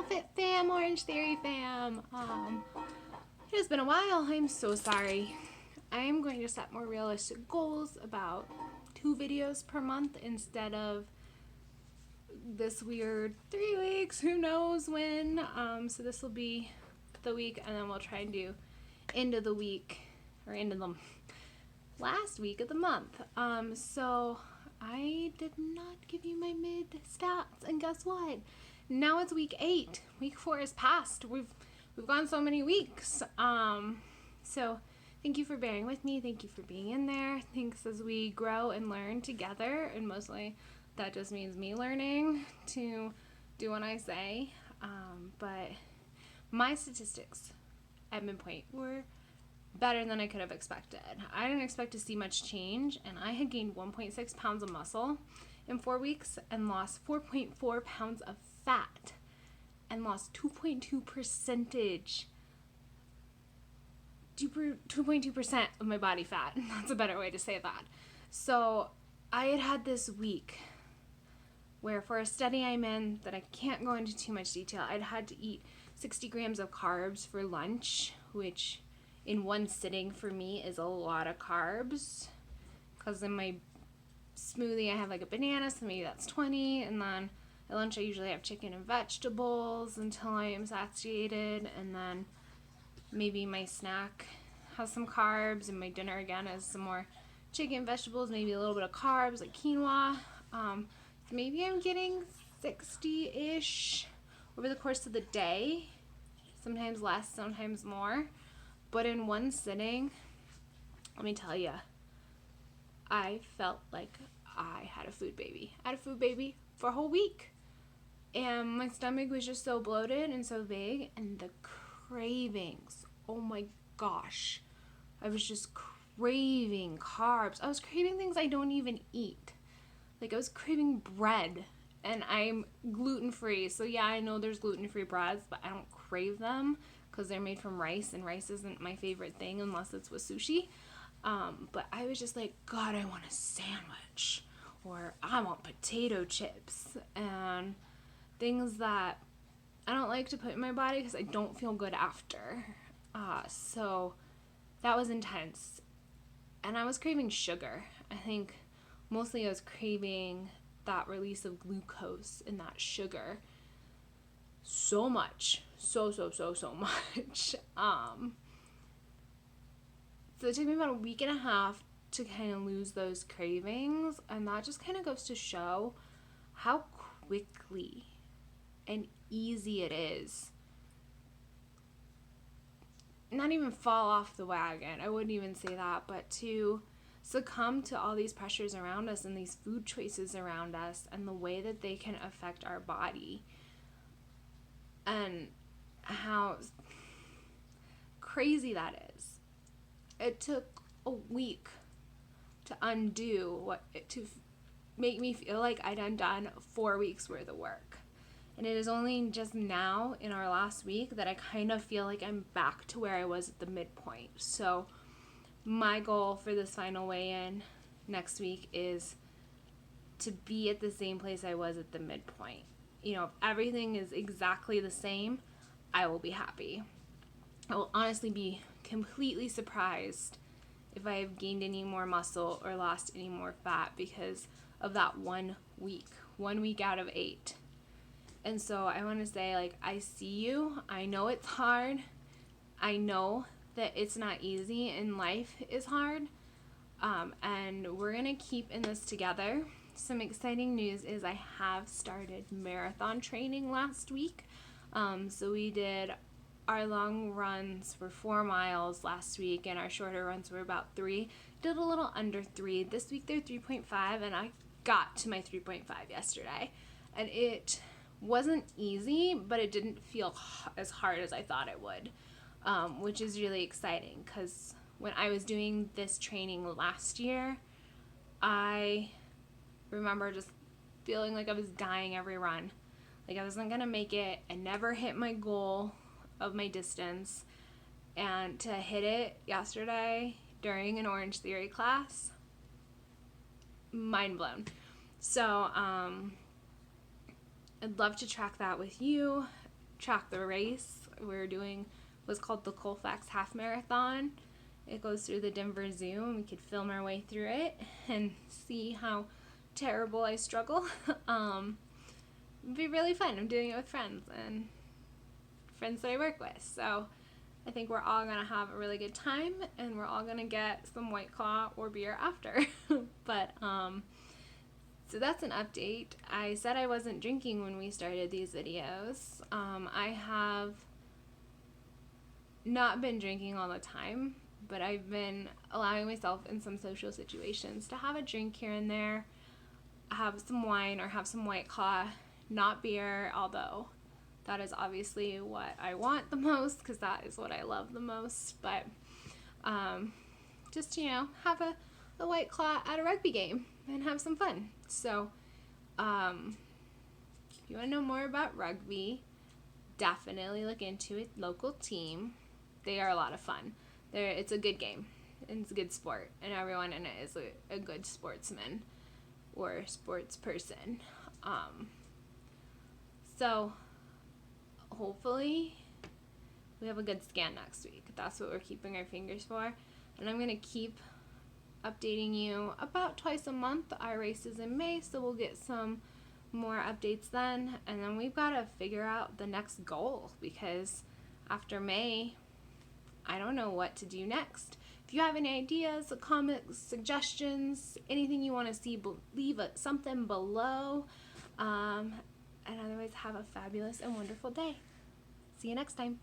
Fit fam, Orange Theory fam. It has been a while. I'm so sorry. I'm going to set more realistic goals about 2 videos per month instead of this weird 3 weeks, who knows when. So this will be the week, and then we'll try and do end of the week, or end of the last week of the month. So I did not give you my mid stats, and guess what? Now it's week 8. Week 4 is past. We've gone so many weeks. So thank you for bearing with me. Thank you for being in there. Thanks as we grow and learn together, and mostly that just means me learning to do what I say. But my statistics at midpoint were better than I could have expected. I didn't expect to see much change, and I had gained 1.6 pounds of muscle in 4 weeks and lost 4.4 pounds of fat and lost 2.2% of my body fat. That's a better way to say that. So I had this week where, for a study I'm in that I can't go into too much detail, I'd had to eat 60 grams of carbs for lunch, which in one sitting for me is a lot of carbs, because in my smoothie I have like a banana, so maybe that's 20, and then at lunch I usually have chicken and vegetables until I am satiated, and then maybe my snack has some carbs, and my dinner again has some more chicken, vegetables, maybe a little bit of carbs like quinoa. So maybe I'm getting 60-ish over the course of the day, sometimes less, sometimes more. But in one sitting, let me tell you, I felt like I had a food baby. I had a food baby for a whole week. And my stomach was just so bloated and so big. And the cravings, oh my gosh. I was just craving carbs. I was craving things I don't even eat. Like, I was craving bread. And I'm gluten-free. So yeah, I know there's gluten-free breads, but I don't crave them because they're made from rice, and rice isn't my favorite thing unless it's with sushi. But I was just like, God, I want a sandwich, or I want potato chips, and things that I don't like to put in my body because I don't feel good after. So that was intense. And I was craving sugar. I think mostly I was craving that release of glucose in that sugar so much. So much. So it took me about a week and a half to kind of lose those cravings, and that just kind of goes to show how quickly and easy it is. Not even fall off the wagon, I wouldn't even say that, but to succumb to all these pressures around us and these food choices around us and the way that they can affect our body, and how crazy that is. It took a week to undo to make me feel like I'd undone 4 weeks worth of work. And it is only just now in our last week that I kind of feel like I'm back to where I was at the midpoint. So my goal for this final weigh-in next week is to be at the same place I was at the midpoint. You know, if everything is exactly the same, I will be happy. I will honestly be completely surprised if I have gained any more muscle or lost any more fat because of that 1 week. 1 week out of 8. And so I want to say, like, I see you. I know it's hard. I know that it's not easy and life is hard. And we're going to keep in this together. Some exciting news is I have started marathon training last week. So we did our long runs were 4 miles last week, and our shorter runs were about 3. Did a little under 3. This week they're 3.5, and I got to my 3.5 yesterday. And it wasn't easy, but it didn't feel as hard as I thought it would, which is really exciting, because when I was doing this training last year, I remember just feeling like I was dying every run. Like I wasn't going to make it. I never hit my goal of my distance. And to hit it yesterday during an Orange Theory class, mind blown. So I'd love to track that with you. track the race. We're doing what's called the Colfax Half Marathon. It goes through the Denver Zoo, and we could film our way through it and see how terrible I struggle. It'd be really fun. I'm doing it with friends and friends that I work with. So I think we're all going to have a really good time, and we're all going to get some White Claw or beer after. But, so that's an update. I said I wasn't drinking when we started these videos. I have not been drinking all the time, but I've been allowing myself in some social situations to have a drink here and there, have some wine or have some White Claw, not beer, although that is obviously what I want the most because that is what I love the most. But just, have a White Claw at a rugby game and have some fun. So if you want to know more about rugby, definitely look into it. Local team. They are a lot of fun. It's a good game. And it's a good sport. And everyone in it is a good sportsman or sports person. So hopefully we have a good scan next week. That's what we're keeping our fingers for. And I'm going to keep updating you about twice a month. Our race is in May, so we'll get some more updates then. And then we've got to figure out the next goal, because after May, I don't know what to do next. If you have any ideas, comments, suggestions, anything you want to see, leave something below. And otherwise, have a fabulous and wonderful day. See you next time.